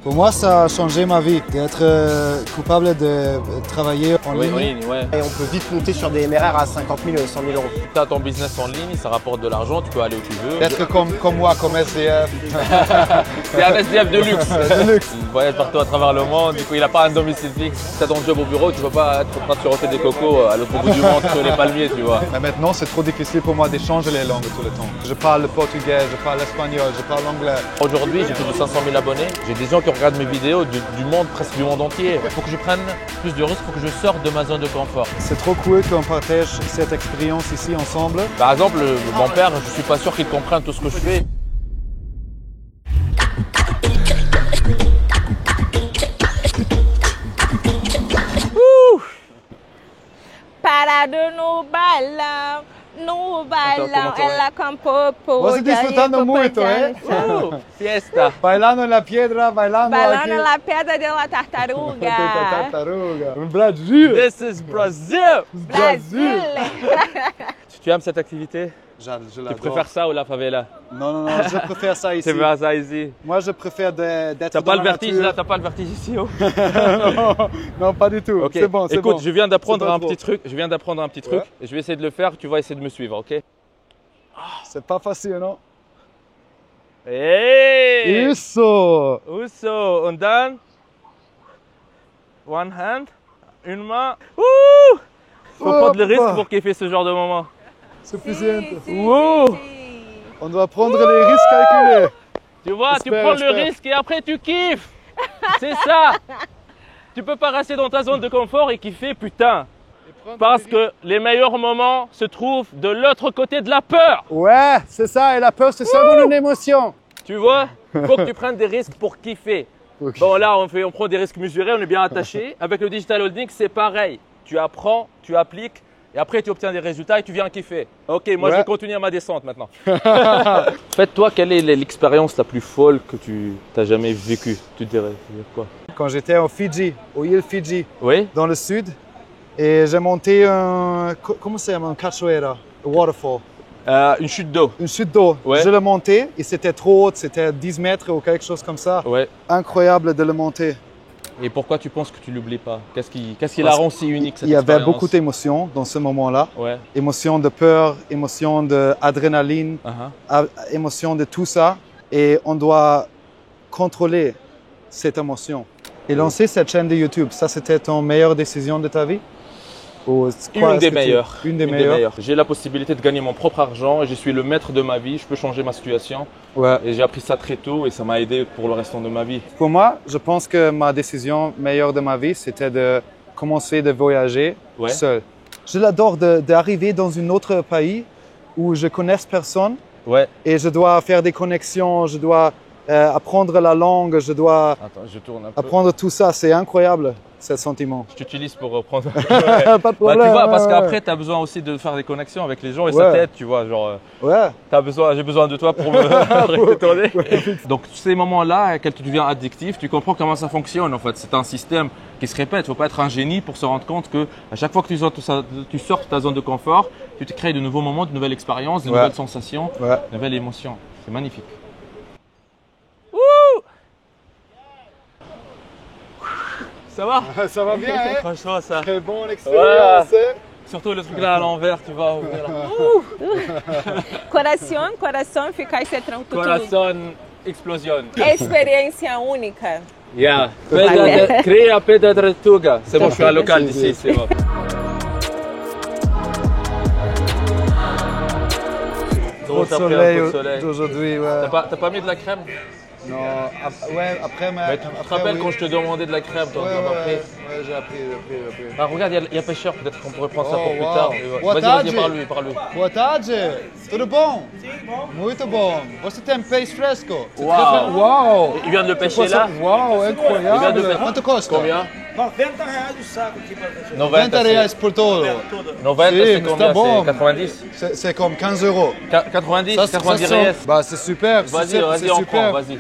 Pour moi, ça a changé ma vie, d'être coupable de travailler en ligne. Ouais. Et on peut vite monter sur des MRR à 50 000, 100 000 euros. Tu as ton business en ligne, ça rapporte de l'argent, tu peux aller où tu veux. D'être comme moi, comme SDF. C'est un SDF de luxe. Il voyage partout à travers le monde, du coup il n'a pas un domicile fixe. Si tu as ton job au bureau, tu ne peux pas être en train de siroter des cocos à l'autre bout du monde sur les palmiers, tu vois. Mais maintenant, c'est trop difficile pour moi d'échanger les langues tout le temps. Je parle le portugais, je parle l'espagnol, je parle l'anglais. Aujourd'hui, j'ai plus de 500 000 abonnés. J'ai des gens qui regardent mes vidéos du monde, presque du monde entier. Il faut que je prenne plus de risques, il faut que je sorte de ma zone de confort. C'est trop cool qu'on partage cette expérience ici ensemble. Par exemple, mon père, je suis pas sûr qu'il comprenne tout ce que je fais. Parado no bailão, no bailão, ela com popo. Você disfrutando muito, hein? Fiesta! Bailando na piedra, bailando Bailando na pedra de la tartaruga. tartaruga. Brasil! This is Brazil! Brasil! Tu aimes cette activité? Je Tu l'adore. préfères ça ou la favela? Non, je préfère ça ici. C'est bien ça ici. Moi, je préfère d'être T'as dans pas la le vertige nature. là, t'as pas le vertige ici oh. non, pas du tout. Ok. C'est bon, c'est Écoute, bon. je viens d'apprendre C'est pas un trop. petit truc. Je viens d'apprendre un petit truc Ouais. et je vais essayer de le faire. Tu vas essayer de me suivre, ok? C'est pas facile, non? Hey! Isso! Uso, und dann one hand, une main. Ouh! Faut prendre le risque pour kiffer ce genre de moment. Suffisante. Wow! On doit prendre les risques calculés. Tu vois, tu J'espère, prends le j'espère. risque et après tu kiffes. C'est ça. Tu peux pas rester dans ta zone de confort et kiffer, putain. Parce que les meilleurs moments se trouvent de l'autre côté de la peur. Ouais, c'est ça. Et la peur, c'est seulement une émotion. Tu vois? Faut que tu prennes des risques pour kiffer. Ok. Bon là, on prend des risques mesurés, on est bien attaché. Avec le digital holding, c'est pareil. Tu apprends, tu appliques et après tu obtiens des résultats et tu viens kiffer. Ok, moi je Ouais. vais continuer ma descente maintenant. En fait, toi, quelle est l'expérience la plus folle que tu n'as jamais vécue? Tu dirais quoi? Quand j'étais au Fidji, aux îles Fidji, Oui? dans le sud, et j'ai monté un. Comment c'est un cachoeira? Un waterfall. Une chute d'eau. Une chute d'eau. Ouais. Je l'ai monté et c'était trop haut, c'était 10 mètres ou quelque chose comme ça. Ouais. Incroyable de le monter. Et pourquoi tu penses que tu l'oublies pas? Qu'est-ce qui la Parce rend si unique cette Il y avait expérience? beaucoup d'émotions dans ce moment-là. Ouais. Émotions de peur, émotions d'adrénaline, émotions de tout ça. Et on doit contrôler cette émotion. Et lancer cette chaîne de YouTube, ça c'était ton meilleure décision de ta vie? Ou quoi, Une des est-ce que tu- meilleures. Une des meilleures. J'ai la possibilité de gagner mon propre argent et je suis le maître de ma vie. Je peux changer ma situation. Ouais. Et j'ai appris ça très tôt et ça m'a aidé pour le restant de ma vie. Pour moi, je pense que ma décision meilleure de ma vie, c'était de commencer de voyager Ouais. seul. Je l'adore d'arriver dans un autre pays où je connais personne Ouais. et je dois faire des connexions, je dois apprendre la langue, je dois Attends, je tourne un peu. apprendre tout ça. C'est incroyable, ce sentiment. Je t'utilise pour reprendre. Pas de Bah, problème. tu vois, parce ouais, qu'après, tu as besoin aussi de faire des connexions avec les gens et ça Ouais. t'aide, tu vois. Genre, Ouais. j'ai besoin de toi pour me retourner. Donc, ces moments-là, quand tu deviens addictif, tu comprends comment ça fonctionne. En fait, c'est un système qui se répète. Il ne faut pas être un génie pour se rendre compte que à chaque fois que tu sors de ta zone de confort, tu te crées de nouveaux moments, de nouvelles expériences, de Ouais. nouvelles sensations, Ouais. de nouvelles émotions. C'est magnifique. Ça va? Ça va bien, hein? Franchement, ça. Très bon expérience, hein? Surtout le truc là à l'envers, tu vois. Coração, ficar se tranquilo. Corazon explosion. Experiência única. Yeah. Vale. Crea Pedra de Tortuga. C'est bon, je suis un local d'ici, c'est bon. Trop de T'as pris un soleil peu de soleil. aujourd'hui, ouais. T'as pas mis de la crème? Non, ouais, après, Mais tu te rappelles quand je te demandais de la crème, toi, Ouais, tu l'as pas pris? ouais, j'ai appris. Ah, regarde, il y a pêcheur, peut-être qu'on pourrait prendre ça pour Oh, plus wow. tard. Boa Vas-y, tarde. parle-lui. Boa tarde, tudo bom? Muito bom. Você tem peixe fresco? Uau. Uau! Il vient de le pêcher là? Uau, Il vient de incroyable! pêcher. Quanto custa? Combien? R$90 o saco aqui pra gente. 90 reais por tolo. 90, Si, c'est mais combien? c'est bon. C'est 90? C'est comme 15 euros. 90? Ça, 90 ça, reais? bah, c'est super. Vas-y, c'est vas-y, on super. prend, vas-y.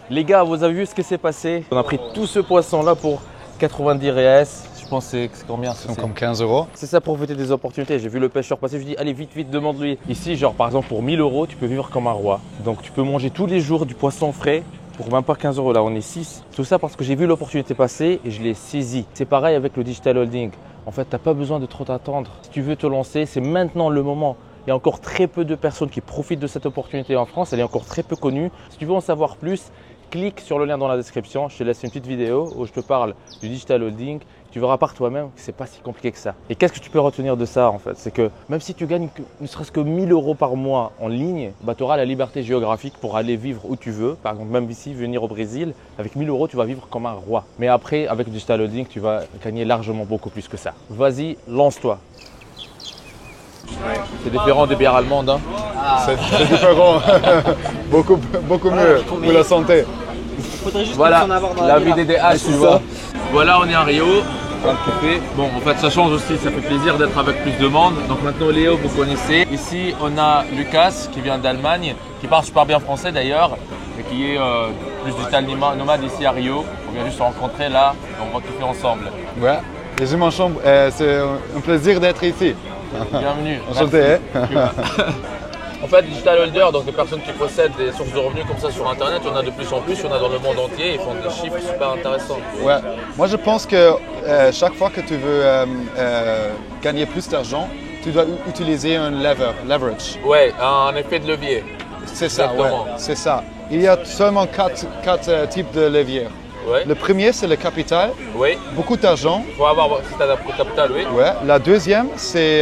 Les gars, vous avez vu ce qui s'est passé? On a pris tout ce poisson-là pour 90 reais. Je pense que c'est combien? C'est comme 15 euros. C'est ça, profiter des opportunités. J'ai vu le pêcheur passer, je dis allez vite, demande-lui. Ici, genre par exemple pour 1000 euros, tu peux vivre comme un roi. Donc tu peux manger tous les jours du poisson frais pour même pas 15 €. Là, on est 6. Tout ça parce que j'ai vu l'opportunité passer et je l'ai saisie. C'est pareil avec le digital holding. En fait, tu n'as pas besoin de trop t'attendre. Si tu veux te lancer, c'est maintenant le moment. Il y a encore très peu de personnes qui profitent de cette opportunité en France. Elle est encore très peu connue. Si tu veux en savoir plus, clique sur le lien dans la description. Je te laisse une petite vidéo où je te parle du digital holding. Tu verras par toi-même que ce n'est pas si compliqué que ça. Et qu'est-ce que tu peux retenir de ça en fait? C'est que même si tu gagnes ne serait-ce que 1 000 € par mois en ligne, bah, tu auras la liberté géographique pour aller vivre où tu veux. Par exemple, même ici, venir au Brésil, avec 1 000 €, tu vas vivre comme un roi. Mais après, avec le digital holding, tu vas gagner largement beaucoup plus que ça. Vas-y, lance-toi. C'est différent des bières allemandes. Hein. C'est différent. beaucoup mieux pour la santé. Faudrait juste Voilà, en avoir dans la bière. vie des DH, tu vois. Voilà, on est à Rio. Bon, en fait, ça change aussi, ça fait plaisir d'être avec plus de monde. Donc maintenant, Léo, vous connaissez. Ici, on a Lucas qui vient d'Allemagne, qui parle super bien français d'ailleurs, et qui est plus digital nomade ici à Rio. On vient juste se rencontrer là, on va kiffer ensemble. Ouais, j'ai ma chambre. C'est un plaisir d'être ici. Bienvenue. Enchanté. En fait, digital holder, donc des personnes qui possèdent des sources de revenus comme ça sur Internet, il y en a de plus en plus, il y en a dans le monde entier, ils font des chiffres super intéressants. Ouais. Moi, je pense que chaque fois que tu veux gagner plus d'argent, tu dois utiliser un leverage. Ouais, un effet de levier. C'est ça, ouais. Exactement. C'est ça. Il y a seulement quatre types de leviers. Ouais. Le premier, c'est le capital. Oui, Beaucoup d'argent. il faut avoir, si tu as le capital, oui. Ouais. La deuxième, c'est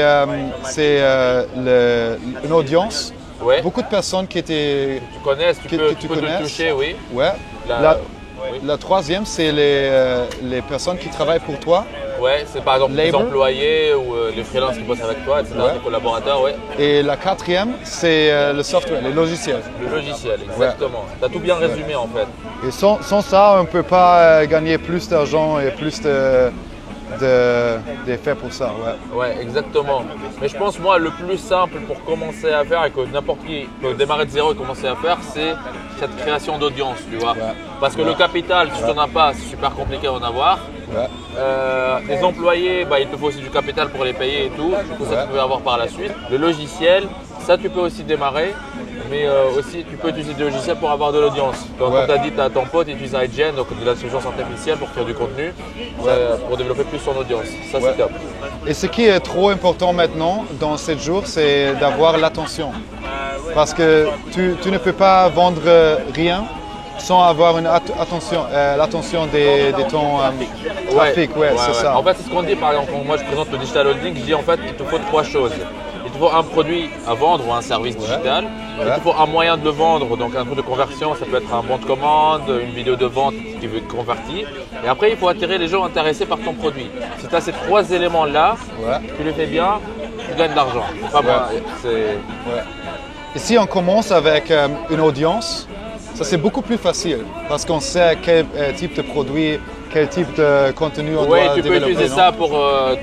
une audience. Ouais. Beaucoup de personnes qui étaient. Tu connais, tu Que peux, tu tu peux te connaisses. toucher, oui. Ouais. Oui. La troisième, c'est les personnes qui travaillent pour toi. Ouais, c'est par exemple les Labor. employés ou les freelances qui bossent avec toi, etc., Ouais. les collaborateurs, ouais. Et la quatrième, c'est le software, les logiciels. Le logiciel, exactement. Tu as tout bien résumé en fait. Et sans ça, on ne peut pas gagner plus d'argent et plus d'effets pour ça. Ouais. Ouais, exactement. Mais je pense, moi, le plus simple pour commencer à faire et que n'importe qui peut démarrer de zéro et commencer à faire, c'est cette création d'audience, tu vois. Ouais. Parce que le capital, si tu n'en as pas, c'est super compliqué d'en avoir. Ouais. Les employés, bah, il te faut aussi du capital pour les payer et tout. Du coup, ça, Ouais. tu peux avoir par la suite. Le logiciel, ça, tu peux aussi démarrer. Mais aussi, tu peux utiliser des logiciels pour avoir de l'audience. Donc, Ouais. comme tu as dit, tu as ton pote, il utilise iGen, donc de l'intelligence artificielle pour faire du contenu, pour développer plus son audience. Ça, Ouais. c'est top. Et ce qui est trop important maintenant, dans 7 jours, c'est d'avoir l'attention. Parce que tu ne peux pas vendre rien sans avoir l'attention de ton trafic. Ouais, c'est ça. En fait, c'est ce qu'on dit, par exemple, quand moi je présente le digital holding, je dis en fait, il te faut 3 choses. Il te faut un produit à vendre ou un service digital. Il te faut un moyen de le vendre, donc un truc de conversion, ça peut être un bon de commande, une vidéo de vente qui veut être convertie. Et après, il faut attirer les gens intéressés par ton produit. Si tu as ces 3 éléments-là, Ouais. tu les fais bien, tu gagnes de l'argent. Enfin, moi, c'est... Ouais. Et si on commence avec une audience, ça c'est beaucoup plus facile parce qu'on sait quel type de produit, quel type de contenu on Oui, doit tu peux développer. utiliser non? ça pour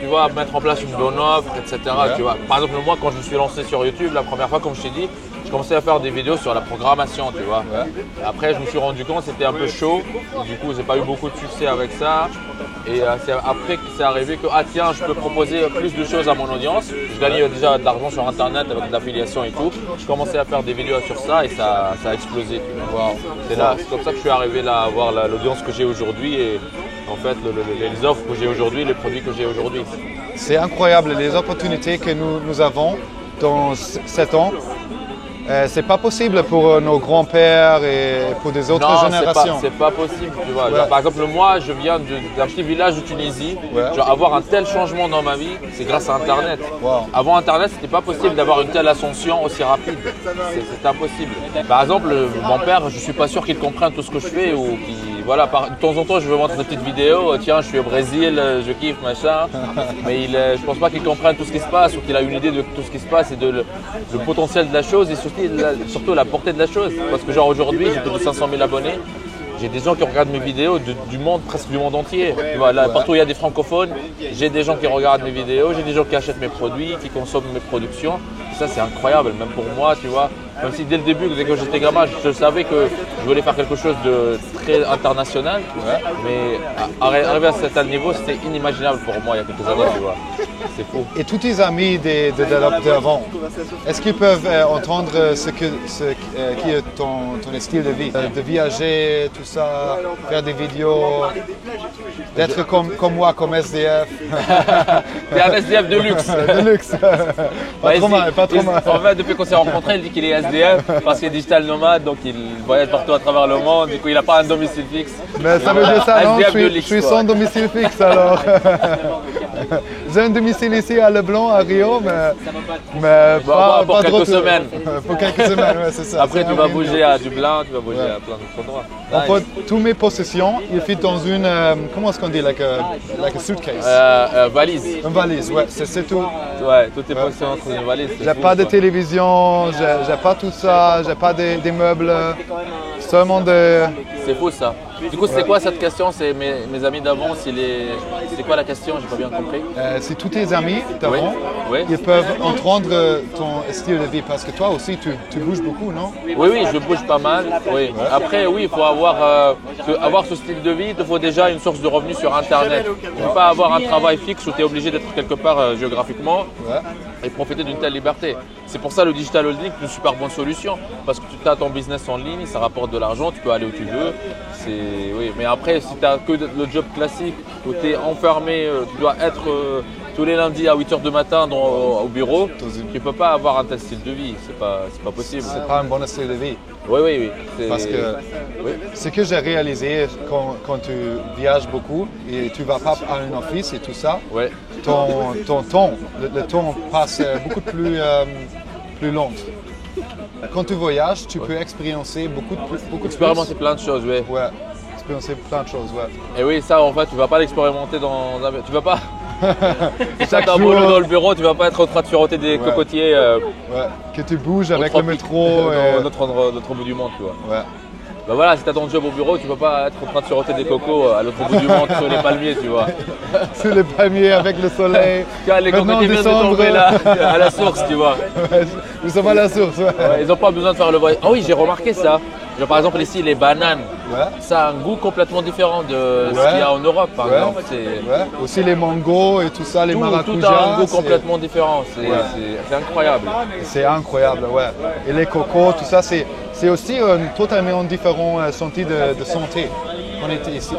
tu vois, mettre en place une bonne offre, etc. Ouais. Tu vois. Par exemple, moi, quand je me suis lancé sur YouTube, la première fois, comme je t'ai dit, je commençais à faire des vidéos sur la programmation, tu vois. Ouais. Et après, je me suis rendu compte que c'était un peu chaud. Du coup, j'ai pas eu beaucoup de succès avec ça. Et c'est après que c'est arrivé que, ah tiens, je peux proposer plus de choses à mon audience. Je gagnais déjà de l'argent sur Internet avec de l'affiliation et tout. Je commençais à faire des vidéos sur ça et ça a explosé. Tu vois. Wow. C'est comme ça que je suis arrivé là à avoir l'audience que j'ai aujourd'hui et en fait les offres que j'ai aujourd'hui, les produits que j'ai aujourd'hui. C'est incroyable les opportunités que nous avons dans 7 ans. C'est pas possible pour nos grands-pères et pour des autres Non, générations. c'est pas possible, tu vois. Ouais. Genre, par exemple, moi, je viens d'un petit village de Tunisie. Ouais. Genre, avoir un tel changement dans ma vie, c'est grâce à Internet. Wow. Avant Internet, c'était pas possible d'avoir une telle ascension aussi rapide. C'est impossible. Par exemple, mon père, je suis pas sûr qu'il comprenne tout ce que je fais ou qu'il, voilà, de temps en temps, je veux montrer des petites vidéos. Tiens, je suis au Brésil, je kiffe, machin. Mais je pense pas qu'il comprenne tout ce qui se passe ou qu'il a une idée de tout ce qui se passe et le potentiel de la chose et surtout la portée de la chose. Parce que genre aujourd'hui, j'ai plus de 500 000 abonnés. J'ai des gens qui regardent mes vidéos du monde, presque du monde entier. Tu vois, là, partout où il y a des francophones, j'ai des gens qui regardent mes vidéos, j'ai des gens qui achètent mes produits, qui consomment mes productions. Et ça, c'est incroyable, même pour moi, tu vois. Même si dès le début, dès que j'étais gamin, je savais que je voulais faire quelque chose de très international. Mais arriver à cet niveau, c'était inimaginable pour moi il y a quelques années, tu vois. C'est fou. Et tous tes amis d'avant, est-ce qu'ils peuvent entendre qui est ton style de vie? De voyager, tout ça, faire des vidéos, d'être comme moi, comme SDF. T'es un SDF de luxe. De luxe. Pas trop mal, pas trop mal. En fait, depuis qu'on s'est rencontrés, il dit qu'il est SDF parce qu'il est digital nomade, donc il voyage partout à travers le monde. Du coup, il n'a pas un domicile fixe. Mais ça veut dire ça, non? SDF de Je luxe, suis quoi. sans domicile fixe alors. J'ai un domicile ici à Leblanc, à Rio, mais pas pour quelques trop semaines. Pour quelques semaines, ouais, c'est ça. Après, tu vas bouger à Dublin, tu vas bouger à plein d'autres endroits. En fait, toutes mes possessions, ils fit dans une, comment est-ce qu'on dit, like a suitcase. Valise. Une valise, ouais, c'est tout. Ouais, tout est posé entre une valise. c'est J'ai fou, pas de quoi. télévision, j'ai pas tout ça, j'ai pas des meubles, seulement de... C'est fou ça. Du coup, c'est quoi cette question? C'est mes amis d'avant, c'est quoi la question? J'ai pas bien compris. Si tous tes amis d'avant, Oui. ils peuvent entendre ton style de vie, parce que toi aussi, tu bouges beaucoup, non? Oui, je bouge pas mal. Oui. Après, oui, il faut avoir ce style de vie, il te faut déjà une source de revenus sur Internet. Tu ne peux pas avoir un travail fixe où tu es obligé d'être quelque part géographiquement et profiter d'une telle liberté. C'est pour ça le digital holding est une super bonne solution, parce que tu as ton business en ligne, ça rapporte de l'argent, tu peux aller où tu veux. Oui. Mais après, si tu as que le job classique où tu es enfermé, tu dois être tous les lundis à 8h du matin au bureau, tu ne peux pas avoir un tel style de vie, c'est pas possible. C'est pas un bon style de vie. Oui. Parce que ce que j'ai réalisé quand tu voyages beaucoup et tu vas pas à un office et tout ça, ton temps, le temps passe beaucoup plus long. Quand tu voyages, tu peux expérimenter beaucoup Expérimenter plein de choses, oui. Ouais, expérimenter plein de choses, ouais. Et oui, ça en fait, tu vas pas l'expérimenter dans un... Tu vas pas... Chaque T'as un jour, boulot dans le bureau, tu vas pas être en train de siroter des cocotiers que tu bouges avec au le tropique, métro. dans l'autre bout du monde, tu vois. Ouais. Bah voilà, si t'as ton job au bureau, tu vas pas être en train de siroter des cocos à l'autre bout du monde sur les palmiers, tu vois. Sur les palmiers avec le soleil. Les Maintenant, cocotiers viennent de décembre. tomber là, à la source, tu vois. Ouais, nous sommes à la source, ouais. Ils n'ont pas besoin de faire le voyage. Ah oui, j'ai remarqué ça. Genre, par exemple, ici, les bananes, ça a un goût complètement différent de ce qu'il y a en Europe, par exemple. Aussi les mangos et tout ça, les maracujas. Tout a un goût complètement différent. C'est incroyable. C'est incroyable, ouais. Et les cocos, tout ça, c'est aussi totalement différent senti de santé qu'on est ici.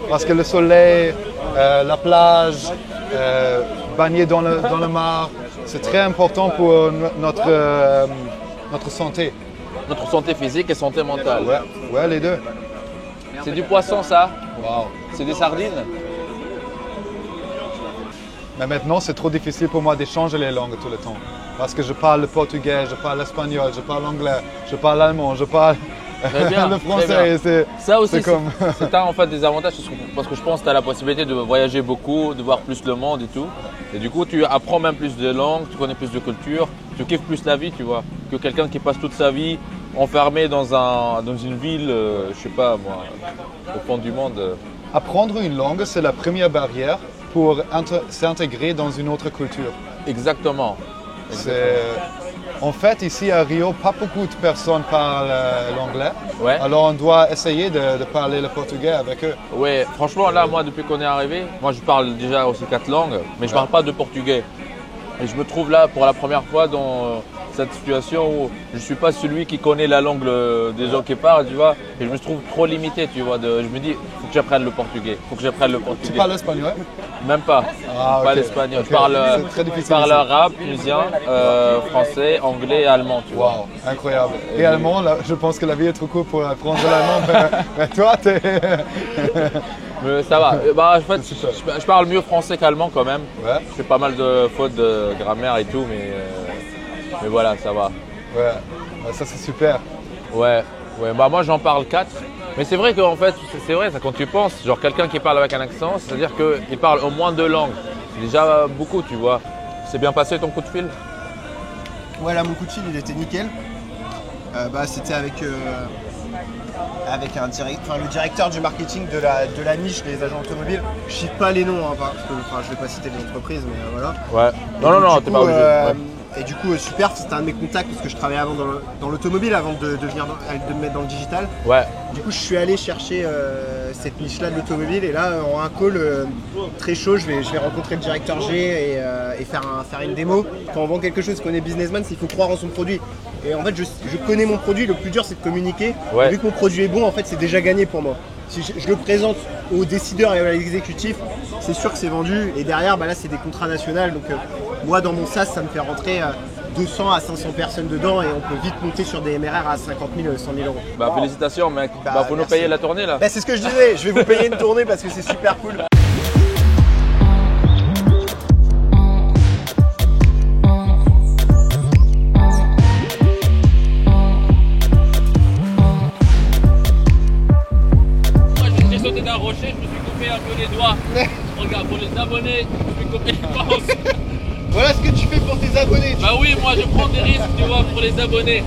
Parce que le soleil, la plage, baigner dans le mar, c'est très important pour notre santé. Notre santé physique et santé mentale. Ouais, les deux. C'est du poisson, ça. Wow. C'est des sardines. Mais maintenant, c'est trop difficile pour moi d'échanger les langues tout le temps. Parce que je parle le portugais, je parle l'espagnol, je parle l'anglais, je parle l'allemand, je parle le français. Ça aussi, c'est c'est en fait des avantages parce que je pense que tu as la possibilité de voyager beaucoup, de voir plus le monde et tout. Et du coup, tu apprends même plus de langues, tu connais plus de culture, tu kiffes plus la vie, tu vois, que quelqu'un qui passe toute sa vie enfermé dans une ville, je sais pas moi, au fond du monde. Apprendre une langue, c'est la première barrière pour s'intégrer dans une autre culture. Exactement. En fait, ici à Rio, pas beaucoup de personnes parlent l'anglais. Ouais. Alors on doit essayer de parler le portugais avec eux. Ouais, franchement, là, moi, depuis qu'on est arrivé, moi, je parle déjà aussi 4 langues, mais je parle pas de portugais. Et je me trouve là pour la première fois dans cette situation où je suis pas celui qui connaît la langue des gens qui parlent, tu vois. Et je me trouve trop limité, tu vois. Je me dis, faut que j'apprenne le portugais. Tu parles espagnol? Même pas. Pas ok. l'espagnol. Ok. Je parle, C'est très difficile je parle ici. arabe, tunisien, français, anglais et allemand, tu vois. Wow, incroyable. Et allemand, là, je pense que la vie est trop courte pour apprendre l'allemand. mais toi, t'es... Mais ça va. En fait, je parle mieux français qu'allemand quand même. Ouais. Je fais pas mal de fautes de grammaire et tout, mais voilà, ça va. Ouais, ça c'est super. Ouais. Bah moi j'en parle 4. Mais c'est vrai qu'en fait, c'est vrai, ça, quand tu penses, genre quelqu'un qui parle avec un accent, c'est-à-dire qu'il parle au moins 2 langues. C'est déjà beaucoup, tu vois. C'est bien passé ton coup de fil? Ouais, là, mon coup de fil, il était nickel. C'était avec le directeur du marketing de la niche des agents automobiles. Je cite pas les noms, parce que je vais pas citer les entreprises, mais voilà. Ouais. Non, t'es pas obligé. Ouais. Et du coup, Super, c'était un de mes contacts parce que je travaillais avant dans l'automobile avant de me mettre dans le digital. Ouais. Du coup, je suis allé chercher cette niche-là de l'automobile et là, en un call très chaud, je vais rencontrer le directeur G et faire une démo. Quand on vend quelque chose, qu'on est businessman, c'est qu'il faut croire en son produit. Et en fait, je connais mon produit, le plus dur, c'est de communiquer. Ouais. Et vu que mon produit est bon, en fait, c'est déjà gagné pour moi. Si je le présente aux décideurs et à l'exécutif, c'est sûr que c'est vendu. Et derrière, là, c'est des contrats nationaux. Donc, moi, dans mon SaaS, ça me fait rentrer 200 à 500 personnes dedans et on peut vite monter sur des MRR à 50 000, 100 000 euros. Bah, félicitations, mec. Faut nous merci. payer la tournée là. Bah, c'est ce que je disais, je vais vous payer une tournée parce que c'est super cool. Sauté d'un rocher, je me suis coupé un peu les doigts. Regarde, pour les abonnés, je me suis coupé les doigts aussi. Voilà ce que tu fais pour tes abonnés. Bah oui, moi je prends des risques, tu vois, pour les abonnés.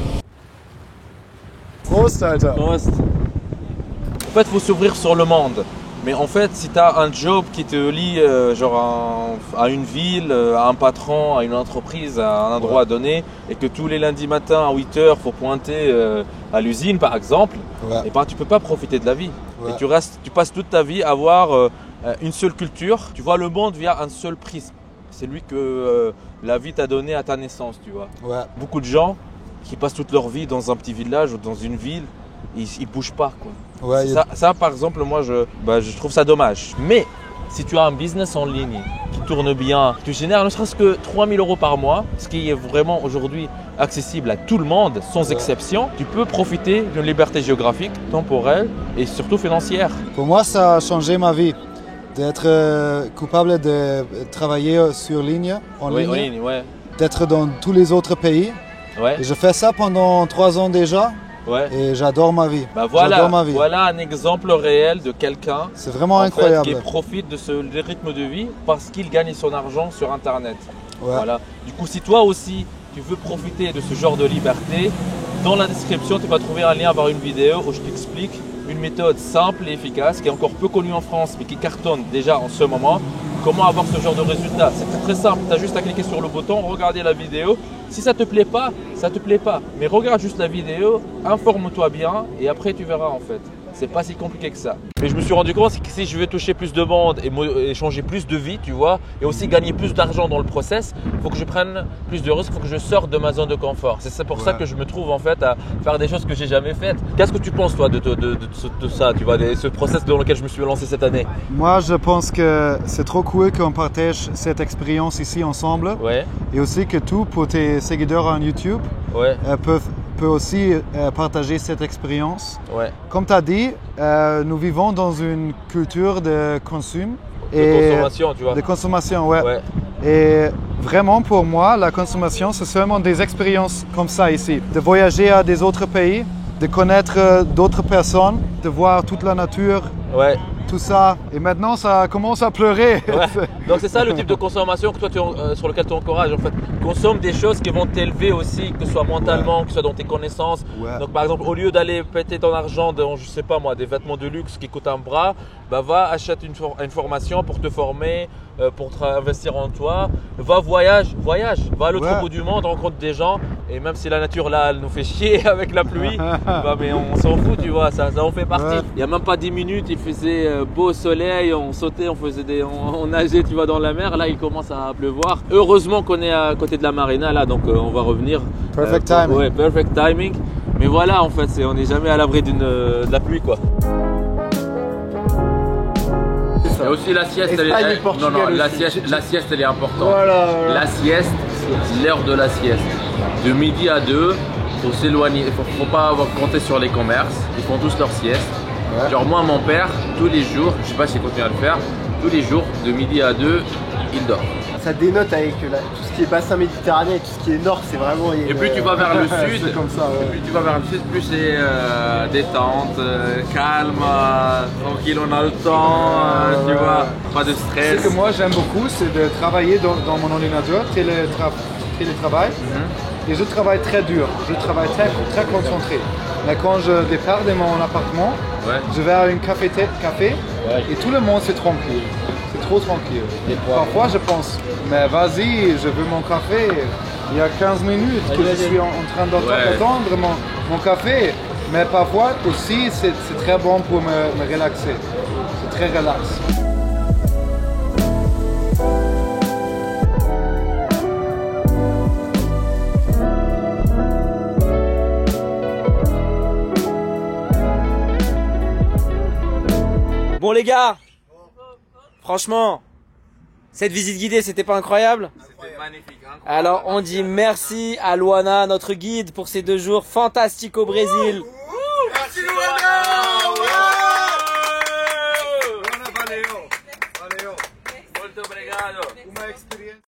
Prost, Alter. Prost. En fait, il faut s'ouvrir sur le monde. Mais en fait, si tu as un job qui te lie à une ville, à un patron, à une entreprise, à un endroit donné, et que tous les lundis matins à 8 h, il faut pointer à l'usine par exemple, et ben, tu ne peux pas profiter de la vie. Et tu passes toute ta vie à avoir une seule culture. Tu vois le monde via un seul prisme. C'est lui que la vie t'a donné à ta naissance, tu vois. Beaucoup de gens qui passent toute leur vie dans un petit village ou dans une ville, ils ne bougent pas, quoi. Ça, par exemple, moi, je trouve ça dommage. Mais si tu as un business en ligne qui tourne bien, tu génères ne serait-ce que 3 000 euros par mois, ce qui est vraiment aujourd'hui accessible à tout le monde, sans exception, tu peux profiter d'une liberté géographique, temporelle et surtout financière. Pour moi, ça a changé ma vie. D'être coupable de travailler en ligne, d'être dans tous les autres pays. Et je fais ça pendant 3 ans déjà. Et j'adore ma vie. Voilà un exemple réel de quelqu'un incroyable qui profite de ce rythme de vie parce qu'il gagne son argent sur Internet. Voilà. Du coup, si toi aussi tu veux profiter de ce genre de liberté, dans la description tu vas trouver un lien vers une vidéo où je t'explique une méthode simple et efficace qui est encore peu connue en France mais qui cartonne déjà en ce moment. Comment avoir ce genre de résultat? C'est très simple, tu as juste à cliquer sur le bouton, regarder la vidéo. Si ça te plaît pas, ça te plaît pas. Mais regarde juste la vidéo, informe-toi bien et après tu verras en fait. C'est pas si compliqué que ça. Mais je me suis rendu compte que si je veux toucher plus de monde et changer plus de vie, tu vois, et aussi gagner plus d'argent dans le process, il faut que je prenne plus de risques, il faut que je sorte de ma zone de confort. C'est pour ça que je me trouve en fait à faire des choses que j'ai jamais faites. Qu'est-ce que tu penses toi de ça, tu vois, de ce process dans lequel je me suis lancé cette année? Moi, je pense que c'est trop cool qu'on partage cette expérience ici ensemble. Et aussi que pour tes seguidors en YouTube peut aussi partager cette expérience. Comme tu as dit, nous vivons dans une culture de consommation. Consommation, tu vois. De consommation, Et vraiment, pour moi, la consommation, c'est seulement des expériences comme ça ici. De voyager à des autres pays, de connaître d'autres personnes, de voir toute la nature. Tout ça, et maintenant ça commence à pleurer. Donc c'est ça le type de consommation que toi sur lequel tu encourages en fait. Consomme des choses qui vont t'élever aussi, que ce soit mentalement, que ce soit dans tes connaissances. Donc par exemple, au lieu d'aller péter ton argent dans, je sais pas moi, des vêtements de luxe qui coûtent un bras, va acheter une formation pour te former, pour investir en toi. voyage, va à l'autre bout du monde, rencontre des gens. Et même si la nature là, elle nous fait chier avec la pluie, mais on s'en fout, tu vois, ça en fait partie. Il n'y a même pas 10 minutes, il faisait beau soleil, on sautait, on nageait, tu vois, dans la mer. Là, il commence à pleuvoir. Heureusement qu'on est à côté de la marina là, donc on va revenir. Perfect timing. Perfect timing. Mais voilà, en fait, on n'est jamais à l'abri de la pluie, quoi. Et aussi la sieste, la sieste elle est importante. La sieste, l'heure de la sieste. De midi à 2, il faut s'éloigner, il ne faut pas compter sur les commerces, ils font tous leur sieste. Genre moi, mon père, tous les jours, je ne sais pas s'il continue à le faire, tous les jours, de midi à 2, il dort. Ça dénote avec tout ce qui est bassin méditerranéen et tout ce qui est nord, c'est vraiment... Et plus tu vas vers le sud, comme ça, plus tu vas vers le sud, plus c'est détente, calme, tranquille, on a le temps, tu vois, pas de stress. Ce que moi j'aime beaucoup, c'est de travailler dans mon ordinateur, télétravail. Et je travaille très dur, je travaille très concentré. Mais quand je départ de mon appartement, je vais à un café et tout le monde c'est tranquille. C'est trop tranquille. Et parfois je pense, mais vas-y, je veux mon café. Il y a 15 minutes que je suis en train d'attendre mon café. Mais parfois aussi, c'est très bon pour me relaxer. C'est très relax. Bon les gars, franchement, cette visite guidée, c'était pas incroyable? C'était magnifique. Alors on dit merci à Luana, notre guide, pour ces 2 jours fantastiques au Brésil.